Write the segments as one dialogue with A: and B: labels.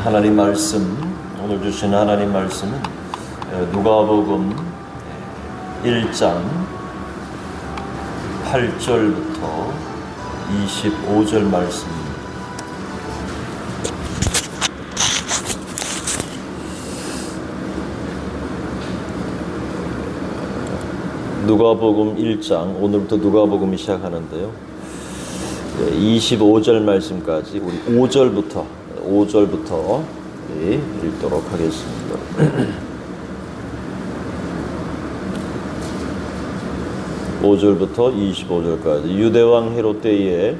A: 하나님 말씀, 오늘 주신 하나님 말씀은 누가복음 1장 8절부터 25절 말씀입니다. 누가복음 1장, 오늘부터 누가복음이 시작하는데요. 25절 말씀까지 우리 5절부터 읽도록 하겠습니다. 5절부터 25절까지. 유대왕 헤롯 때에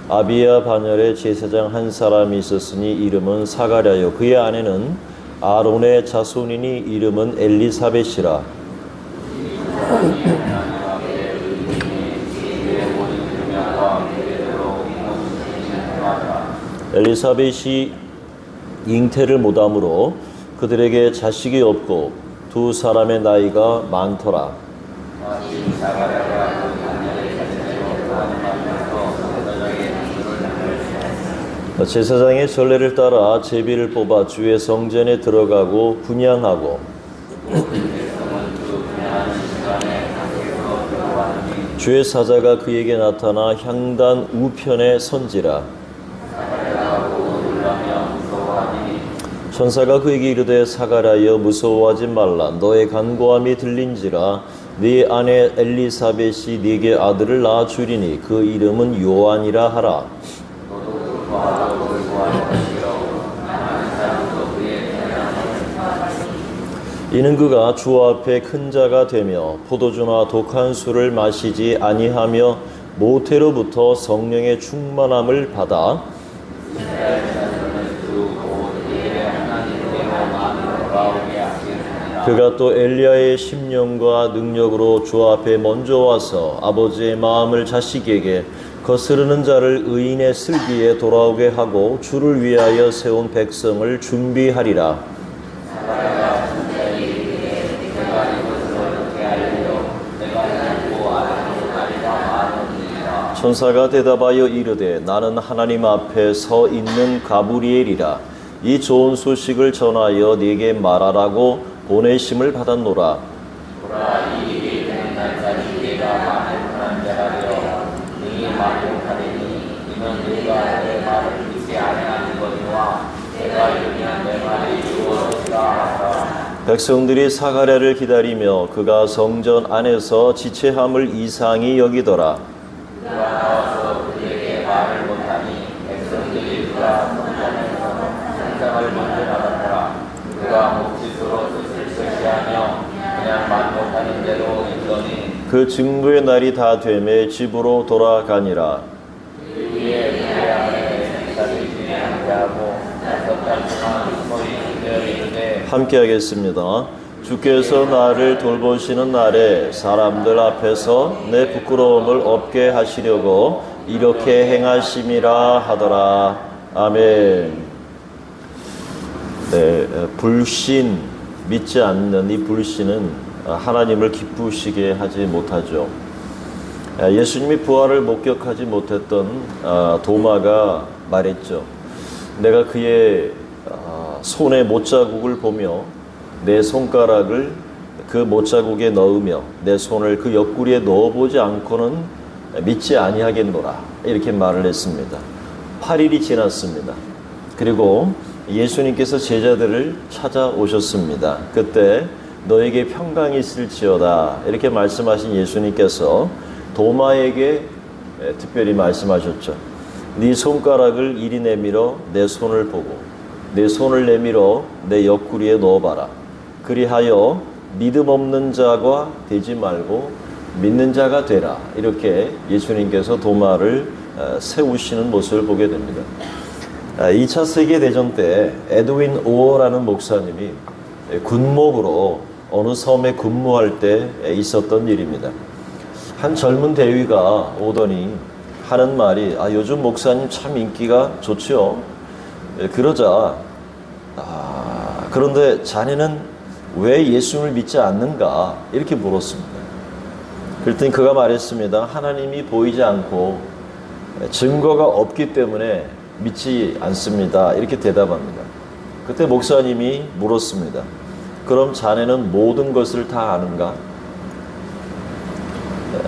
A: 아비야 반열에 제사장 한 사람이 있었으니 이름은 사가랴요. 그의 아내는 아론의 자손이니 이름은 엘리사벳이라. 엘리사벳이 잉태를 못함으로 그들에게 자식이 없고 두 사람의 나이가 많더라. 제사장의 전례를 따라 제비를 뽑아 주의 성전에 들어가고 분향하고 주의 사자가 그에게 나타나 향단 우편에 선지라. 천사가 그에게 이르되 사가랴여 무서워하지 말라. 너의 간구함이 들린지라. 네 아내 엘리사벳이 네게 아들을 낳아 주리니 그 이름은 요한이라 하라. 이는 그가 주 앞에 큰 자가 되며 포도주나 독한 술을 마시지 아니하며 모태로부터 성령의 충만함을 받아 그가 또 엘리야의 심령과 능력으로 주 앞에 먼저 와서 아버지의 마음을 자식에게 거스르는 자를 의인의 슬기에 돌아오게 하고 주를 위하여 세운 백성을 준비하리라. 천사가 대답하여 이르되 나는 하나님 앞에 서 있는 가브리엘이라. 이 좋은 소식을 전하여 네게 말하라고 보내심을 받았노라. 백성들이 사가랴를 기다리며 그가 성전 안에서 지체함을 이상히 여기더라. 그 증거의 날이 다 되매 집으로 돌아가니라. 함께 하겠습니다. 주께서 나를 돌보시는 날에 사람들 앞에서 내 부끄러움을 없게 하시려고 이렇게 행하심이라 하더라. 아멘. 네, 불신, 믿지 않는 이 불신은 하나님을 기쁘시게 하지 못하죠. 예수님이 부활을 목격하지 못했던 도마가 말했죠. 내가 그의 손의 못자국을 보며 내 손가락을 그 못자국에 넣으며 내 손을 그 옆구리에 넣어보지 않고는 믿지 아니하겠노라. 이렇게 말을 했습니다. 8일이 지났습니다. 그리고 예수님께서 제자들을 찾아오셨습니다. 그때 너에게 평강이 있을지어다 이렇게 말씀하신 예수님께서 도마에게 특별히 말씀하셨죠. 네 손가락을 이리 내밀어 내 손을 보고 내 손을 내밀어 내 옆구리에 넣어봐라. 그리하여 믿음 없는 자가 되지 말고 믿는 자가 되라. 이렇게 예수님께서 도마를 세우시는 모습을 보게 됩니다. 2차 세계대전 때 에드윈 오어라는 목사님이 군목으로 어느 섬에 근무할 때 있었던 일입니다. 한 젊은 대위가 오더니 하는 말이 요즘 목사님 참 인기가 좋죠. 그러자 그런데 자네는 왜 예수를 믿지 않는가 이렇게 물었습니다. 그랬더니 그가 말했습니다. 하나님이 보이지 않고 증거가 없기 때문에 믿지 않습니다. 이렇게 대답합니다. 그때 목사님이 물었습니다. 그럼 자네는 모든 것을 다 아는가?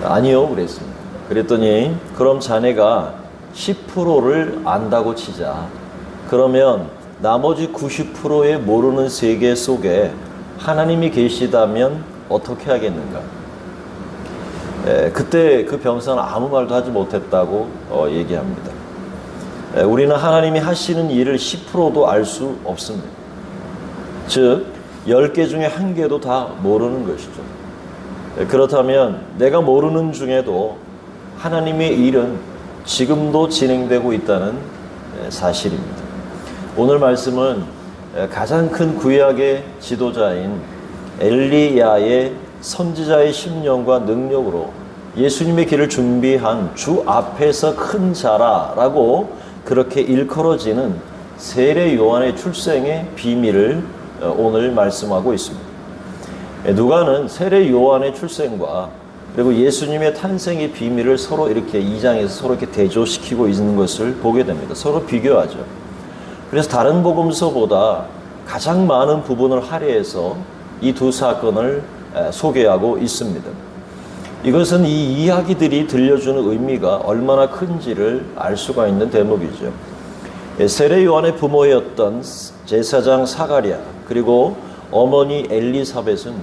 A: 아니요, 그랬습니다. 그랬더니 그럼 자네가 10%를 안다고 치자. 그러면 나머지 90%의 모르는 세계 속에 하나님이 계시다면 어떻게 하겠는가? 그때 그 병사는 아무 말도 하지 못했다고 얘기합니다. 우리는 하나님이 하시는 일을 10%도 알 수 없습니다. 즉 10개 중에 1개도 다 모르는 것이죠. 그렇다면 내가 모르는 중에도 하나님의 일은 지금도 진행되고 있다는 사실입니다. 오늘 말씀은 가장 큰 구약의 지도자인 엘리야의 선지자의 심령과 능력으로 예수님의 길을 준비한 주 앞에서 큰 자라라고 그렇게 일컬어지는 세례 요한의 출생의 비밀을 오늘 말씀하고 있습니다. 누가는 세례 요한의 출생과 그리고 예수님의 탄생의 비밀을 서로 이렇게 2장에서 서로 이렇게 대조시키고 있는 것을 보게 됩니다. 서로 비교하죠. 그래서 다른 복음서보다 가장 많은 부분을 할애해서 이 두 사건을 소개하고 있습니다. 이것은 이 이야기들이 들려주는 의미가 얼마나 큰지를 알 수가 있는 대목이죠. 세례 요한의 부모였던 제사장 사가랴 그리고 어머니 엘리사벳은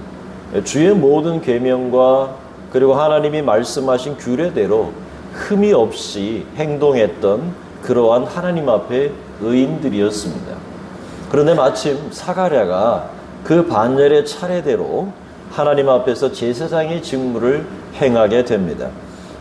A: 주의 모든 계명과 그리고 하나님이 말씀하신 규례대로 흠이 없이 행동했던 그러한 하나님 앞에 의인들이었습니다. 그런데 마침 사가랴가 그 반열의 차례대로 하나님 앞에서 제사장의 직무를 행하게 됩니다.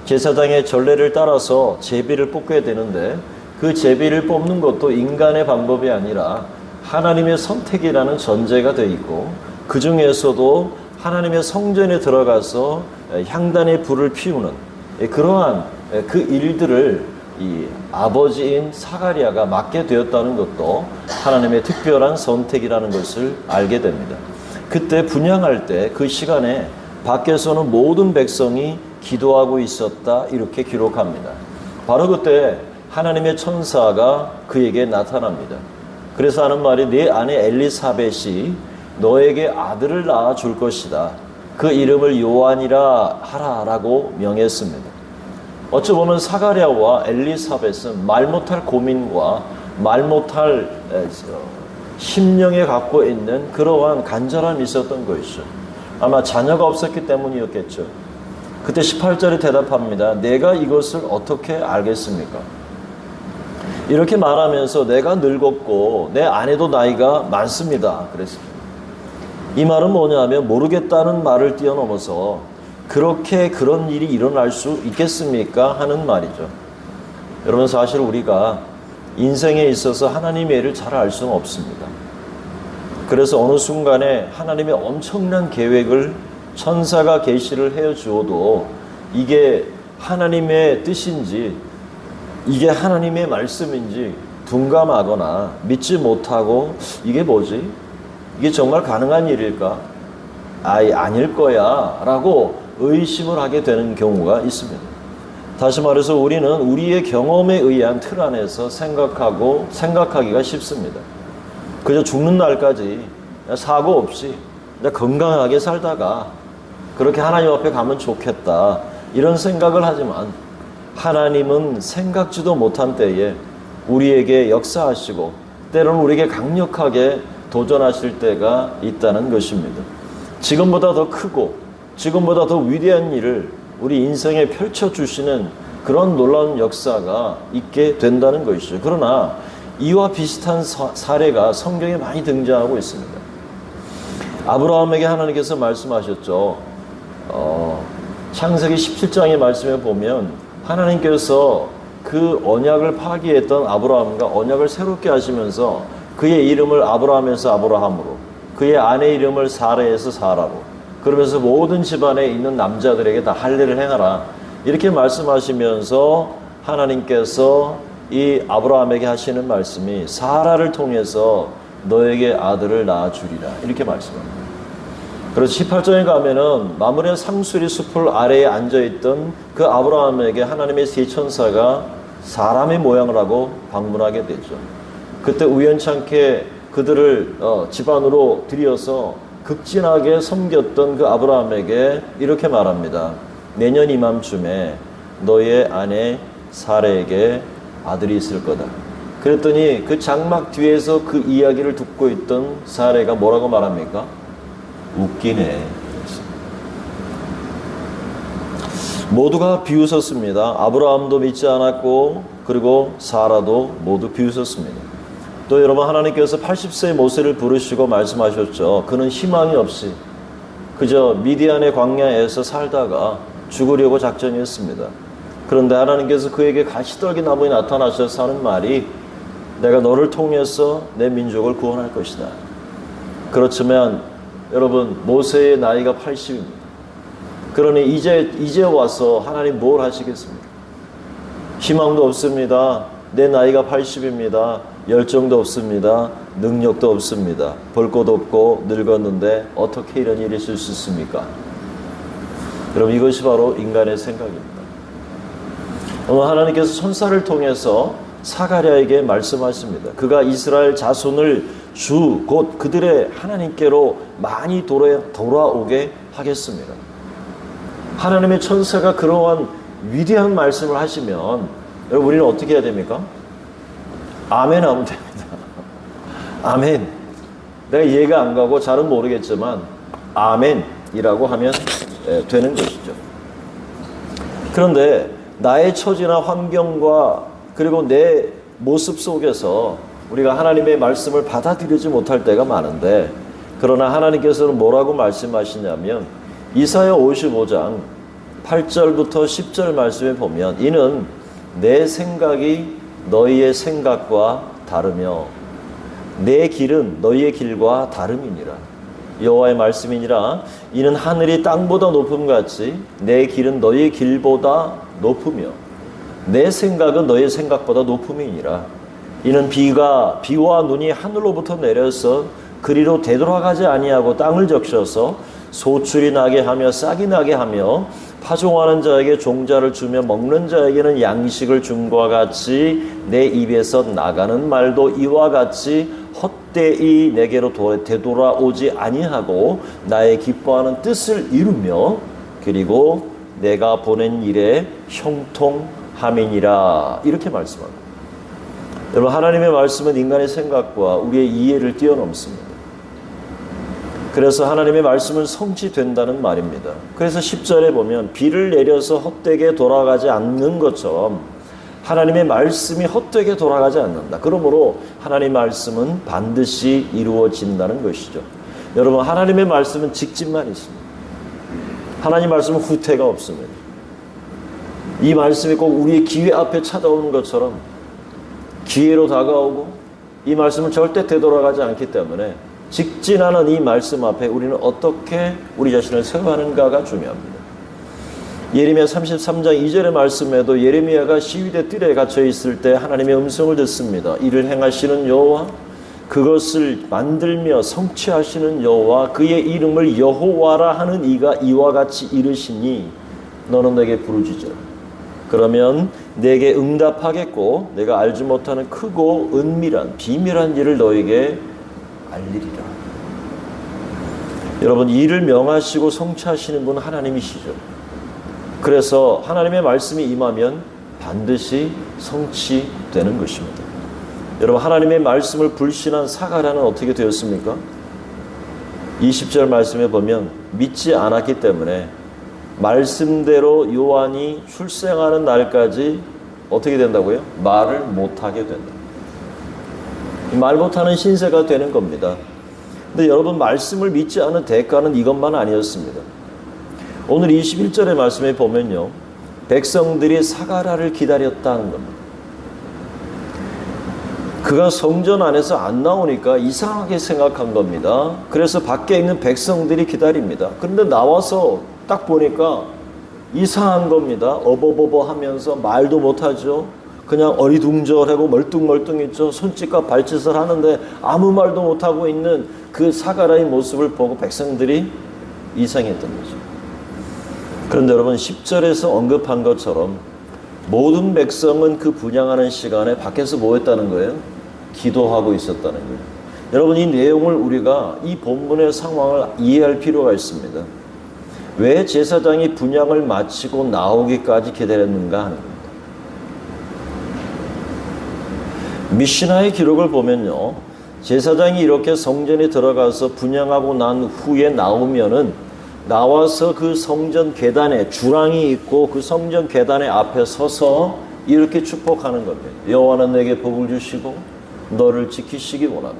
A: 제사장의 전례를 따라서 제비를 뽑게 되는데 그 제비를 뽑는 것도 인간의 방법이 아니라 하나님의 선택이라는 전제가 되어 있고 그 중에서도 하나님의 성전에 들어가서 향단의 불을 피우는 그러한 그 일들을 이 아버지인 사가랴가 맡게 되었다는 것도 하나님의 특별한 선택이라는 것을 알게 됩니다. 그때 분향할 때 그 시간에 밖에서는 모든 백성이 기도하고 있었다 이렇게 기록합니다. 바로 그때 하나님의 천사가 그에게 나타납니다. 그래서 하는 말이 네 아내 엘리사벳이 너에게 아들을 낳아 줄 것이다. 그 이름을 요한이라 하라라고 명했습니다. 어찌 보면 사가랴와 엘리사벳은 말 못할 고민과 말 못할 심령에 갖고 있는 그러한 간절함이 있었던 것이죠. 아마 자녀가 없었기 때문이었겠죠. 그때 18절에 대답합니다. 내가 이것을 어떻게 알겠습니까? 이렇게 말하면서 내가 늙었고 내 아내도 나이가 많습니다. 그랬습니다. 이 말은 뭐냐면 모르겠다는 말을 뛰어넘어서 그렇게 그런 일이 일어날 수 있겠습니까? 하는 말이죠. 여러분 사실 우리가 인생에 있어서 하나님의 일을 잘 알 수는 없습니다. 그래서 어느 순간에 하나님의 엄청난 계획을 천사가 계시를 해 주어도 이게 하나님의 뜻인지 이게 하나님의 말씀인지 둔감하거나 믿지 못하고 이게 뭐지? 이게 정말 가능한 일일까? 아닐 거야 라고 의심을 하게 되는 경우가 있습니다. 다시 말해서 우리는 우리의 경험에 의한 틀 안에서 생각하기가 쉽습니다. 그저 죽는 날까지 사고 없이 건강하게 살다가 그렇게 하나님 앞에 가면 좋겠다 이런 생각을 하지만 하나님은 생각지도 못한 때에 우리에게 역사하시고 때로는 우리에게 강력하게 도전하실 때가 있다는 것입니다. 지금보다 더 크고 지금보다 더 위대한 일을 우리 인생에 펼쳐주시는 그런 놀라운 역사가 있게 된다는 것이죠. 그러나 이와 비슷한 사례가 성경에 많이 등장하고 있습니다. 아브라함에게 하나님께서 말씀하셨죠. 창세기 17장의 말씀에 보면 하나님께서 그 언약을 파기했던 아브라함과 언약을 새롭게 하시면서 그의 이름을 아브라함에서 아브라함으로 그의 아내 이름을 사라에서 사라로 그러면서 모든 집안에 있는 남자들에게 다 할례를 행하라 이렇게 말씀하시면서 하나님께서 이 아브라함에게 하시는 말씀이 사라를 통해서 너에게 아들을 낳아주리라 이렇게 말씀합니다. 그래서 18장에 가면은 마므레 상수리 숲을 아래에 앉아있던 그 아브라함에게 하나님의 세 천사가 사람의 모양을 하고 방문하게 되죠. 그때 우연찮게 그들을 집안으로 들여서 극진하게 섬겼던 그 아브라함에게 이렇게 말합니다. 내년 이맘쯤에 너의 아내 사레에게 아들이 있을 거다. 그랬더니 그 장막 뒤에서 그 이야기를 듣고 있던 사레가 뭐라고 말합니까? 웃기네. 모두가 비웃었습니다. 아브라함도 믿지 않았고 그리고 사라도 모두 비웃었습니다. 또 여러분, 하나님께서 80세의 모세를 부르시고 말씀하셨죠. 그는 희망이 없이 그저 미디안의 광야에서 살다가 죽으려고 작정했습니다. 그런데 하나님께서 그에게 가시떨기 나무에 나타나셔서 하는 말이 내가 너를 통해서 내 민족을 구원할 것이다. 그렇지만 여러분, 모세의 나이가 80입니다. 그러니 이제 와서 하나님 뭘 하시겠습니까? 희망도 없습니다. 내 나이가 80입니다. 열정도 없습니다. 능력도 없습니다. 볼 것 없고 늙었는데 어떻게 이런 일이 있을 수 있습니까? 여러분, 이것이 바로 인간의 생각입니다. 오늘 하나님께서 선사를 통해서 사가랴에게 말씀하십니다. 그가 이스라엘 자손을 곧 그들의 하나님께로 많이 돌아오게 하겠습니다. 하나님의 천사가 그러한 위대한 말씀을 하시면 여러분, 우리는 어떻게 해야 됩니까? 아멘 하면 됩니다. 아멘. 내가 이해가 안 가고 잘은 모르겠지만 아멘이라고 하면 되는 것이죠. 그런데 나의 처지나 환경과 그리고 내 모습 속에서 우리가 하나님의 말씀을 받아들이지 못할 때가 많은데, 그러나 하나님께서는 뭐라고 말씀하시냐면 이사야 55장 8절부터 10절 말씀에 보면 이는 내 생각이 너희의 생각과 다르며 내 길은 너희의 길과 다름이니라. 여호와의 말씀이니라. 이는 하늘이 땅보다 높음 같이 내 길은 너희의 길보다 높으며 내 생각은 너희의 생각보다 높음이니라. 이는 비와 눈이 하늘로부터 내려서 그리로 되돌아가지 아니하고 땅을 적셔서 소출이 나게 하며 싹이 나게 하며 파종하는 자에게 종자를 주며 먹는 자에게는 양식을 줌과 같이 내 입에서 나가는 말도 이와 같이 헛되이 내게로 되돌아오지 아니하고 나의 기뻐하는 뜻을 이루며 그리고 내가 보낸 일에 형통함이니라. 이렇게 말씀합니다. 여러분, 하나님의 말씀은 인간의 생각과 우리의 이해를 뛰어넘습니다. 그래서 하나님의 말씀은 성취된다는 말입니다. 그래서 10절에 보면 비를 내려서 헛되게 돌아가지 않는 것처럼 하나님의 말씀이 헛되게 돌아가지 않는다. 그러므로 하나님의 말씀은 반드시 이루어진다는 것이죠. 여러분, 하나님의 말씀은 직진만 있습니다. 하나님 말씀은 후퇴가 없습니다. 이 말씀이 꼭 우리의 기회 앞에 찾아오는 것처럼 기회로 다가오고 이 말씀은 절대 되돌아가지 않기 때문에 직진하는 이 말씀 앞에 우리는 어떻게 우리 자신을 세워가는가가 중요합니다. 예레미야 33장 2절의 말씀에도 예레미야가 시위대 뜰에 갇혀 있을 때 하나님의 음성을 듣습니다. 이를 행하시는 여호와, 그것을 만들며 성취하시는 여호와, 그의 이름을 여호와라 하는 이가 이와 같이 이르시니 너는 내게 부르짖으라. 그러면 내게 응답하겠고 내가 알지 못하는 크고 은밀한 비밀한 일을 너에게 알리리라. 여러분, 일을 명하시고 성취하시는 분은 하나님이시죠. 그래서 하나님의 말씀이 임하면 반드시 성취되는 것입니다. 여러분, 하나님의 말씀을 불신한 사가랴는 어떻게 되었습니까? 20절 말씀에 보면 믿지 않았기 때문에 말씀대로 요한이 출생하는 날까지 어떻게 된다고요? 말을 못하게 된다. 말 못하는 신세가 되는 겁니다. 근데 여러분, 말씀을 믿지 않은 대가는 이것만 아니었습니다. 오늘 21절의 말씀에 보면요, 백성들이 사가랴를 기다렸다는 겁니다. 그가 성전 안에서 안 나오니까 이상하게 생각한 겁니다. 그래서 밖에 있는 백성들이 기다립니다. 그런데 나와서 딱 보니까 이상한 겁니다. 어버버버 하면서 말도 못하죠. 그냥 어리둥절하고 멀뚱멀뚱했죠. 손짓과 발짓을 하는데 아무 말도 못하고 있는 그 사가랴의 모습을 보고 백성들이 이상했던 거죠. 그런데 여러분, 10절에서 언급한 것처럼 모든 백성은 그 분향하는 시간에 밖에서 뭐 했다는 거예요? 기도하고 있었다는 거예요. 여러분, 이 내용을 우리가 이 본문의 상황을 이해할 필요가 있습니다. 왜 제사장이 분향을 마치고 나오기까지 기다렸는가 하는 겁니다. 미시나의 기록을 보면요, 제사장이 이렇게 성전에 들어가서 분향하고 난 후에 나와서 그 성전 계단에 주랑이 있고 그 성전 계단의 앞에 서서 이렇게 축복하는 겁니다. 여호와는 내게 복을 주시고 너를 지키시기 원하며,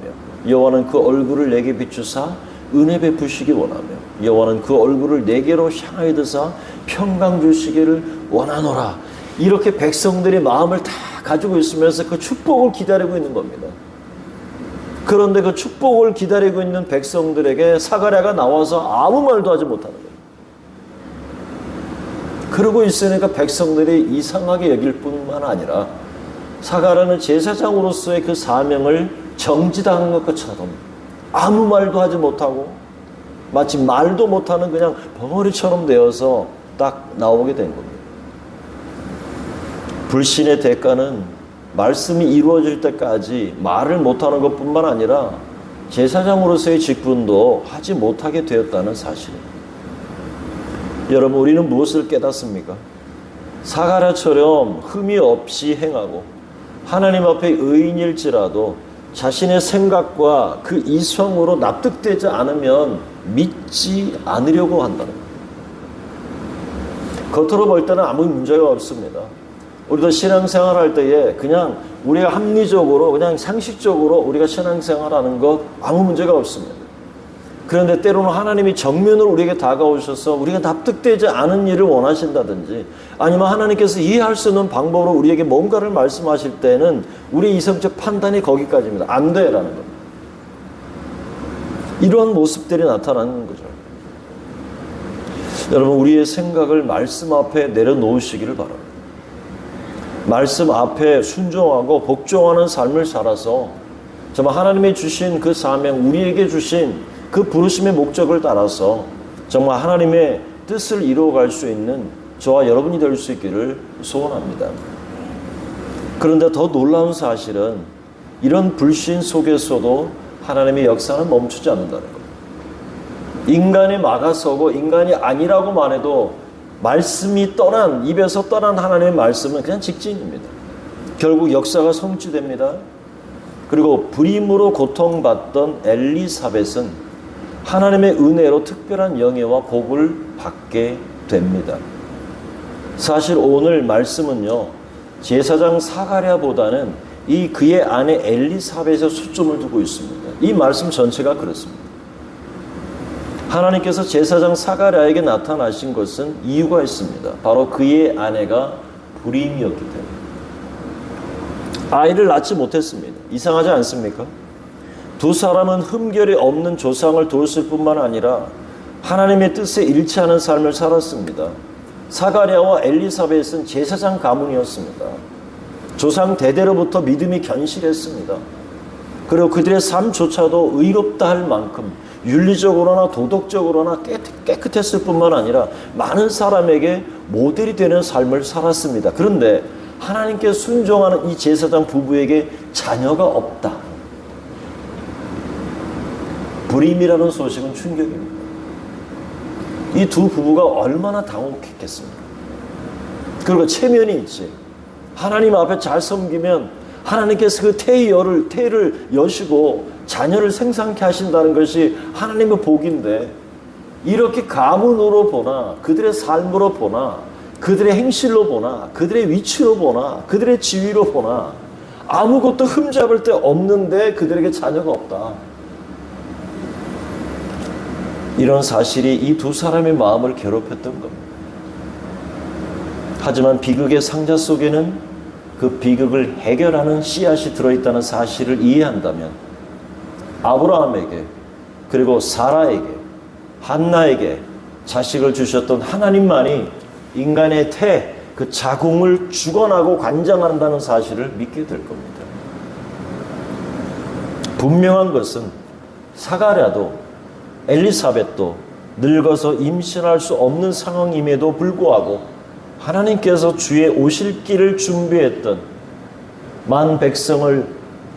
A: 여호와는 그 얼굴을 내게 비추사 은혜 베푸시기 원하며, 여호와는 그 얼굴을 내게로 향하여 드사 평강 주시기를 원하노라. 이렇게 백성들이 마음을 다 가지고 있으면서 그 축복을 기다리고 있는 겁니다. 그런데 그 축복을 기다리고 있는 백성들에게 사가랴가 나와서 아무 말도 하지 못하는 거예요. 그러고 있으니까 백성들이 이상하게 여길 뿐만 아니라 사가랴는 제사장으로서의 그 사명을 정지당한 것처럼 아무 말도 하지 못하고 마치 말도 못하는 그냥 벙어리처럼 되어서 딱 나오게 된 겁니다. 불신의 대가는 말씀이 이루어질 때까지 말을 못하는 것뿐만 아니라 제사장으로서의 직분도 하지 못하게 되었다는 사실입니다. 여러분, 우리는 무엇을 깨닫습니까? 사가랴처럼 흠이 없이 행하고 하나님 앞에 의인일지라도 자신의 생각과 그 이성으로 납득되지 않으면 믿지 않으려고 한다는 거예요. 겉으로 볼 때는 아무 문제가 없습니다. 우리도 신앙생활 할 때에 그냥 우리가 합리적으로 그냥 상식적으로 우리가 신앙생활 하는 것 아무 문제가 없습니다. 그런데 때로는 하나님이 정면으로 우리에게 다가오셔서 우리가 납득되지 않은 일을 원하신다든지 아니면 하나님께서 이해할 수 있는 방법으로 우리에게 뭔가를 말씀하실 때는 우리의 이성적 판단이 거기까지입니다. 안 돼라는 겁니다. 이러한 모습들이 나타나는 거죠. 여러분, 우리의 생각을 말씀 앞에 내려놓으시기를 바랍니다. 말씀 앞에 순종하고 복종하는 삶을 살아서 정말 하나님이 주신 그 사명, 우리에게 주신 그 부르심의 목적을 따라서 정말 하나님의 뜻을 이루어갈 수 있는 저와 여러분이 될 수 있기를 소원합니다. 그런데 더 놀라운 사실은 이런 불신 속에서도 하나님의 역사는 멈추지 않는다는 겁니다. 인간이 막아서고 인간이 아니라고 말해도 말씀이 떠난, 입에서 떠난 하나님의 말씀은 그냥 직진입니다. 결국 역사가 성취됩니다. 그리고 불임으로 고통받던 엘리사벳은 하나님의 은혜로 특별한 영예와 복을 받게 됩니다. 사실 오늘 말씀은요, 제사장 사가랴보다는 이 그의 아내 엘리사벳에 초점을 두고 있습니다. 이 말씀 전체가 그렇습니다. 하나님께서 제사장 사가랴에게 나타나신 것은 이유가 있습니다. 바로 그의 아내가 불임이었기 때문에. 아이를 낳지 못했습니다. 이상하지 않습니까? 두 사람은 흠결이 없는 조상을 뒀을 뿐만 아니라 하나님의 뜻에 일치하는 삶을 살았습니다. 사가랴와 엘리사벳은 제사장 가문이었습니다. 조상 대대로부터 믿음이 견실했습니다. 그리고 그들의 삶조차도 의롭다 할 만큼 윤리적으로나 도덕적으로나 깨끗했을 뿐만 아니라 많은 사람에게 모델이 되는 삶을 살았습니다. 그런데 하나님께 순종하는 이 제사장 부부에게 자녀가 없다. 불임이라는 소식은 충격입니다. 이 두 부부가 얼마나 당혹했겠습니까? 그리고 체면이 있지. 하나님 앞에 잘 섬기면 하나님께서 그 태를 여시고 자녀를 생산케 하신다는 것이 하나님의 복인데, 이렇게 가문으로 보나 그들의 삶으로 보나 그들의 행실로 보나 그들의 위치로 보나 그들의 지위로 보나 아무것도 흠잡을 데 없는데 그들에게 자녀가 없다. 이런 사실이 이 두 사람의 마음을 괴롭혔던 겁니다. 하지만 비극의 상자 속에는 그 비극을 해결하는 씨앗이 들어있다는 사실을 이해한다면 아브라함에게, 그리고 사라에게, 한나에게 자식을 주셨던 하나님만이 인간의 그 자궁을 주관하고 관장한다는 사실을 믿게 될 겁니다. 분명한 것은 사가랴도 엘리사벳도 늙어서 임신할 수 없는 상황임에도 불구하고 하나님께서 주의 오실 길을 준비했던 만 백성을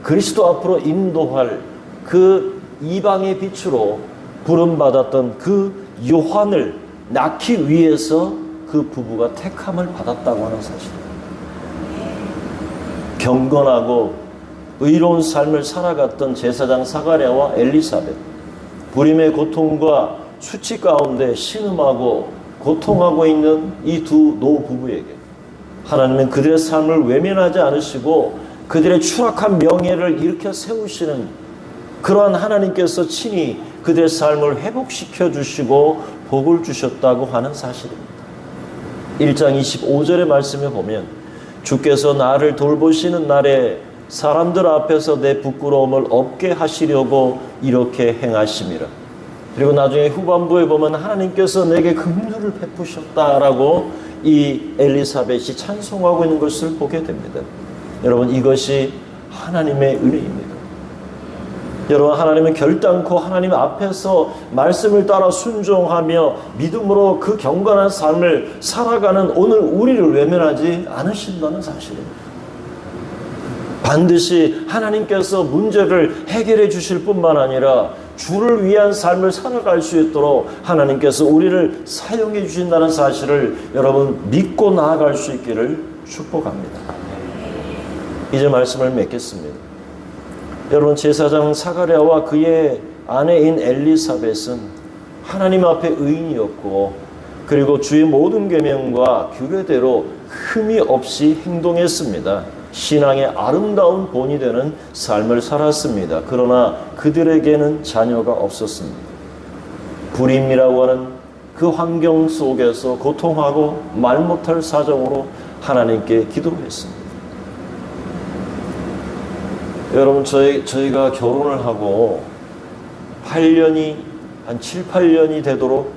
A: 그리스도 앞으로 인도할 그 이방의 빛으로 부름받았던 그 요한을 낳기 위해서 그 부부가 택함을 받았다고 하는 사실입니다. 경건하고 의로운 삶을 살아갔던 제사장 사가랴와 엘리사벳, 불임의 고통과 수치 가운데 신음하고 고통하고 있는 이 두 노부부에게 하나님은 그들의 삶을 외면하지 않으시고 그들의 추락한 명예를 일으켜 세우시는 그러한 하나님께서 친히 그들의 삶을 회복시켜 주시고 복을 주셨다고 하는 사실입니다. 1장 25절의 말씀에 보면 주께서 나를 돌보시는 날에 사람들 앞에서 내 부끄러움을 없게 하시려고 이렇게 행하심이라. 그리고 나중에 후반부에 보면 하나님께서 내게 긍휼을 베푸셨다라고 이 엘리사벳이 찬송하고 있는 것을 보게 됩니다. 여러분, 이것이 하나님의 은혜입니다. 여러분, 하나님은 결단코 하나님 앞에서 말씀을 따라 순종하며 믿음으로 그 경건한 삶을 살아가는 오늘 우리를 외면하지 않으신다는 사실입니다. 반드시 하나님께서 문제를 해결해 주실 뿐만 아니라 주를 위한 삶을 살아갈 수 있도록 하나님께서 우리를 사용해 주신다는 사실을 여러분 믿고 나아갈 수 있기를 축복합니다. 이제 말씀을 맺겠습니다. 여러분, 제사장 사가랴와 그의 아내인 엘리사벳은 하나님 앞에 의인이었고 그리고 주의 모든 계명과 규례대로 흠이 없이 행동했습니다. 신앙의 아름다운 본이 되는 삶을 살았습니다. 그러나 그들에게는 자녀가 없었습니다. 불임이라고 하는 그 환경 속에서 고통하고 말 못할 사정으로 하나님께 기도했습니다. 여러분, 저희가 결혼을 하고 8년이 한 7, 8년이 되도록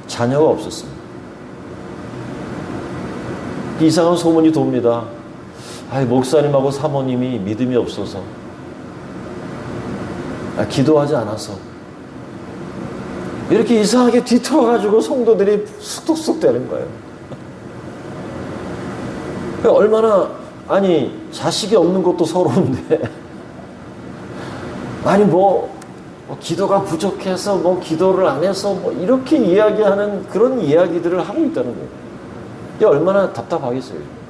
A: 자녀가 없었습니다. 이상한 소문이 돕니다. 목사님하고 사모님이 믿음이 없어서, 기도하지 않아서, 이렇게 이상하게 뒤틀어가지고 성도들이 쑥쑥 되는 거예요. 얼마나, 자식이 없는 것도 서러운데, 기도가 부족해서, 기도를 안 해서, 이렇게 이야기하는 그런 이야기들을 하고 있다는 거예요. 이게 얼마나 답답하겠어요.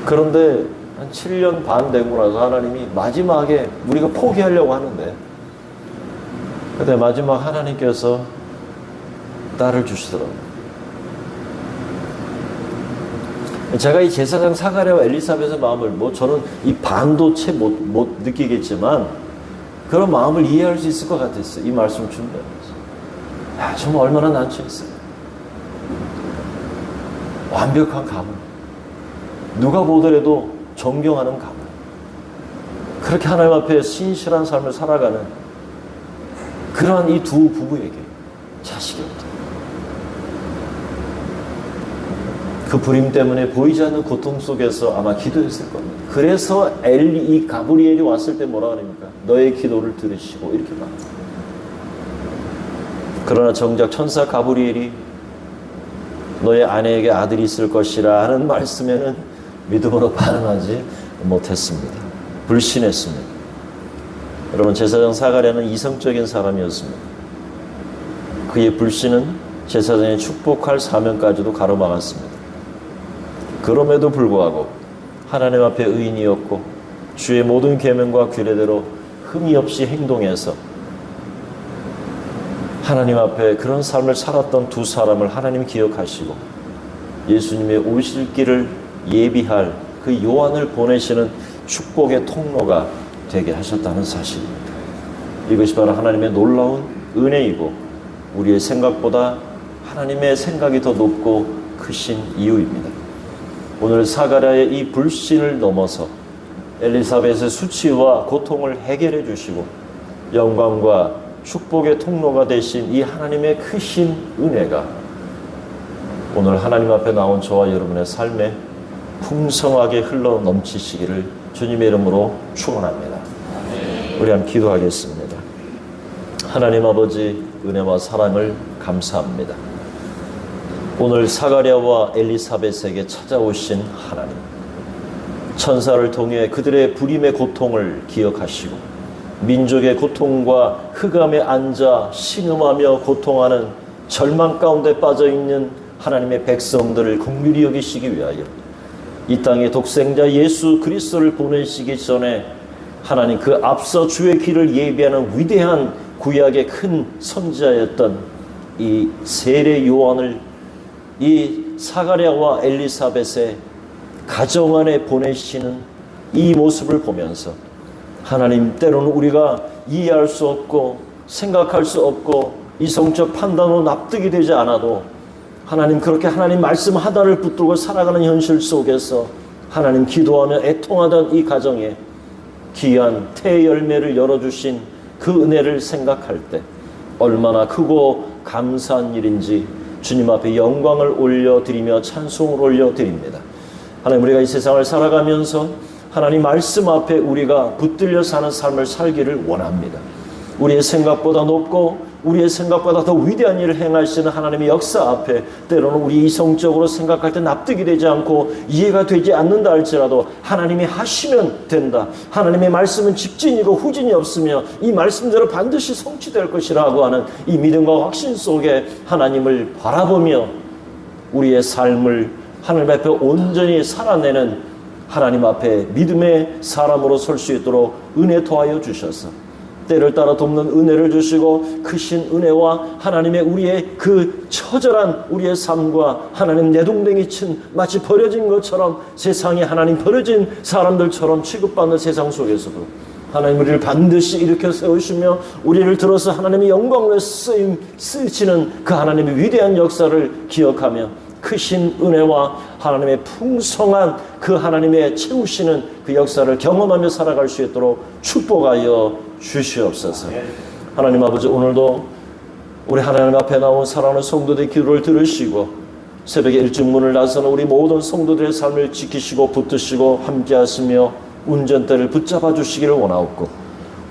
A: 그런데 한 7년 반 되고 나서 하나님이 마지막에 우리가 포기하려고 하는데, 근데 마지막 하나님께서 딸을 주시더라고요. 제가 이 제사장 사가랴와 엘리사벳의 마음을 저는 이 반도 채 못 느끼겠지만 그런 마음을 이해할 수 있을 것 같았어요. 이 말씀을 준비하면서. 정말 얼마나 난처했어요. 완벽한 가문. 누가 보더라도 존경하는 가문. 그렇게 하나님 앞에 신실한 삶을 살아가는 그러한 이 두 부부에게 자식이 없다. 그 불임 때문에 보이지 않는 고통 속에서 아마 기도했을 겁니다. 그래서 이 가브리엘이 왔을 때 뭐라 그럽니까? 너의 기도를 들으시고 이렇게 말합니다. 그러나 정작 천사 가브리엘이 너의 아내에게 아들이 있을 것이라 하는 말씀에는 믿음으로 반응하지 못했습니다. 불신했습니다. 여러분, 제사장 사가랴는 이성적인 사람이었습니다. 그의 불신은 제사장의 축복할 사명까지도 가로막았습니다. 그럼에도 불구하고 하나님 앞에 의인이었고 주의 모든 계명과 규례대로 흠이 없이 행동해서 하나님 앞에 그런 삶을 살았던 두 사람을 하나님 기억하시고 예수님의 오실 길을 예비할 그 요한을 보내시는 축복의 통로가 되게 하셨다는 사실입니다. 이것이 바로 하나님의 놀라운 은혜이고 우리의 생각보다 하나님의 생각이 더 높고 크신 이유입니다. 오늘 사가랴의 이 불신을 넘어서 엘리사벳의 수치와 고통을 해결해 주시고 영광과 축복의 통로가 되신 이 하나님의 크신 은혜가 오늘 하나님 앞에 나온 저와 여러분의 삶에 풍성하게 흘러 넘치시기를 주님의 이름으로 축원합니다. 우리 함께 기도하겠습니다. 하나님 아버지, 은혜와 사랑을 감사합니다. 오늘 사가랴와 엘리사벳에게 찾아오신 하나님, 천사를 통해 그들의 불임의 고통을 기억하시고 민족의 고통과 흑암에 앉아 신음하며 고통하는 절망 가운데 빠져있는 하나님의 백성들을 긍휼히 여기시기 위하여 이 땅에 독생자 예수 그리스도를 보내시기 전에 하나님 그 앞서 주의 길을 예비하는 위대한 구약의 큰 선지자였던 이 세례 요한을 이 사가랴와 엘리사벳의 가정 안에 보내시는 이 모습을 보면서 하나님, 때로는 우리가 이해할 수 없고 생각할 수 없고 이성적 판단으로 납득이 되지 않아도 하나님, 그렇게 하나님 말씀 하나를 붙들고 살아가는 현실 속에서 하나님 기도하며 애통하던 이 가정에 귀한 태열매를 열어주신 그 은혜를 생각할 때 얼마나 크고 감사한 일인지 주님 앞에 영광을 올려드리며 찬송을 올려드립니다. 하나님, 우리가 이 세상을 살아가면서 하나님 말씀 앞에 우리가 붙들려 사는 삶을 살기를 원합니다. 우리의 생각보다 높고 우리의 생각보다 더 위대한 일을 행하시는 하나님의 역사 앞에 때로는 우리 이성적으로 생각할 때 납득이 되지 않고 이해가 되지 않는다 할지라도 하나님이 하시면 된다. 하나님의 말씀은 직진이고 후진이 없으며 이 말씀대로 반드시 성취될 것이라고 하는 이 믿음과 확신 속에 하나님을 바라보며 우리의 삶을 하나님 앞에 온전히 살아내는 하나님 앞에 믿음의 사람으로 설 수 있도록 은혜 더하여 주셔서 때를 따라 돕는 은혜를 주시고 크신 은혜와 하나님의 우리의 그 처절한 우리의 삶과 하나님 내동댕이 친 마치 버려진 것처럼 세상에 하나님 버려진 사람들처럼 취급받는 세상 속에서도 하나님 우리를 반드시 일으켜 세우시며 우리를 들어서 하나님의 영광을 쓰시는 그 하나님의 위대한 역사를 기억하며 크신 은혜와 하나님의 풍성한 그 하나님의 채우시는 그 역사를 경험하며 살아갈 수 있도록 축복하여 주시옵소서. 하나님 아버지, 오늘도 우리 하나님 앞에 나온 사랑하는 성도들의 기도를 들으시고 새벽에 일찍 문을 나서는 우리 모든 성도들의 삶을 지키시고 붙드시고 함께하시며 운전대를 붙잡아 주시기를 원하옵고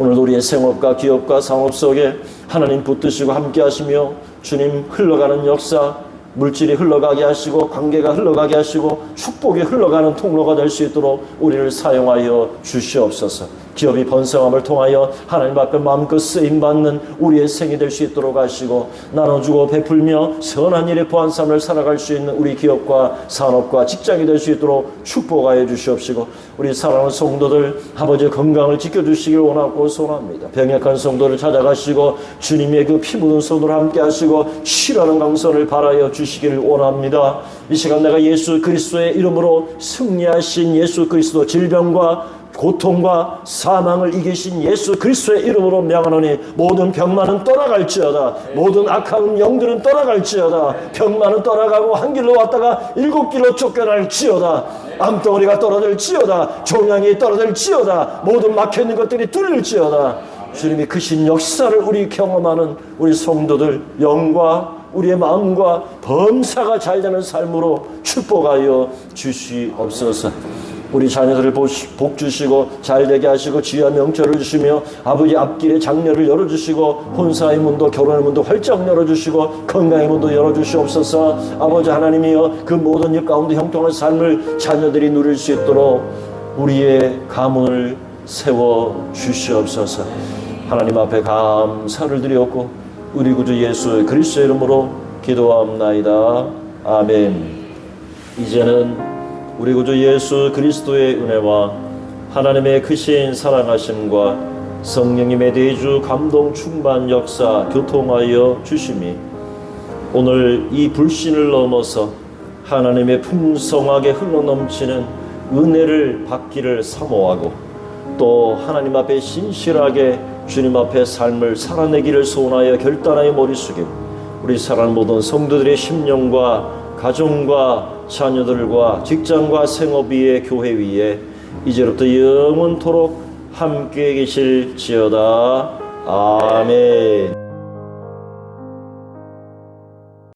A: 오늘도 우리의 생업과 기업과 상업 속에 하나님 붙드시고 함께하시며 주님 흘러가는 역사, 물질이 흘러가게 하시고 관계가 흘러가게 하시고 축복이 흘러가는 통로가 될 수 있도록 우리를 사용하여 주시옵소서. 기업이 번성함을 통하여 하나님 앞에 마음껏 쓰임받는 우리의 생이 될 수 있도록 하시고 나눠주고 베풀며 선한 일에 보한 삶을 살아갈 수 있는 우리 기업과 산업과 직장이 될 수 있도록 축복하여 주시옵시고 우리 사랑하는 성도들 아버지의 건강을 지켜주시길 원하고 소원합니다. 병약한 성도를 찾아가시고 주님의 그 피 묻은 손으로 함께 하시고 치라는 강선을 바라여 주시기를 원합니다. 이 시간 내가 예수 그리스도의 이름으로 승리하신 예수 그리스도, 질병과 고통과 사망을 이기신 예수 그리스도의 이름으로 명하노니 모든 병만은 떠나갈지어다. 모든 악한 영들은 떠나갈지어다. 병만은 떠나가고 한 길로 왔다가 7길로 쫓겨날지어다. 암덩어리가 떨어질지어다. 종양이 떨어질지어다. 모든 막혀있는 것들이 뚫릴지어다. 주님이 크신 역사를 우리 경험하는 우리 성도들 영과 우리의 마음과 범사가 잘 되는 삶으로 축복하여 주시옵소서. 우리 자녀들을 복 주시고 잘되게 하시고 지혜와 명철을 주시며 아버지 앞길에 장려를 열어주시고 혼사의 문도 결혼의 문도 활짝 열어주시고 건강의 문도 열어주시옵소서. 아버지 하나님이여 그 모든 일 가운데 형통한 삶을 자녀들이 누릴 수 있도록 우리의 가문을 세워주시옵소서. 하나님 앞에 감사를 드리옵고 우리 구주 예수 그리스도의 이름으로 기도합나이다. 아멘. 이제는 우리 구주 예수 그리스도의 은혜와 하나님의 크신 사랑하심과 성령님의 대주 감동 충만 역사 교통하여 주심이 오늘 이 불신을 넘어서 하나님의 풍성하게 흘러넘치는 은혜를 받기를 사모하고 또 하나님 앞에 신실하게 주님 앞에 삶을 살아내기를 소원하여 결단하여 머리 숙이고 우리 사랑하는 모든 성도들의 심령과 가정과 자녀들과 직장과 생업 위에 교회 위에 이제부터 영원토록 함께 계실지어다. 아멘.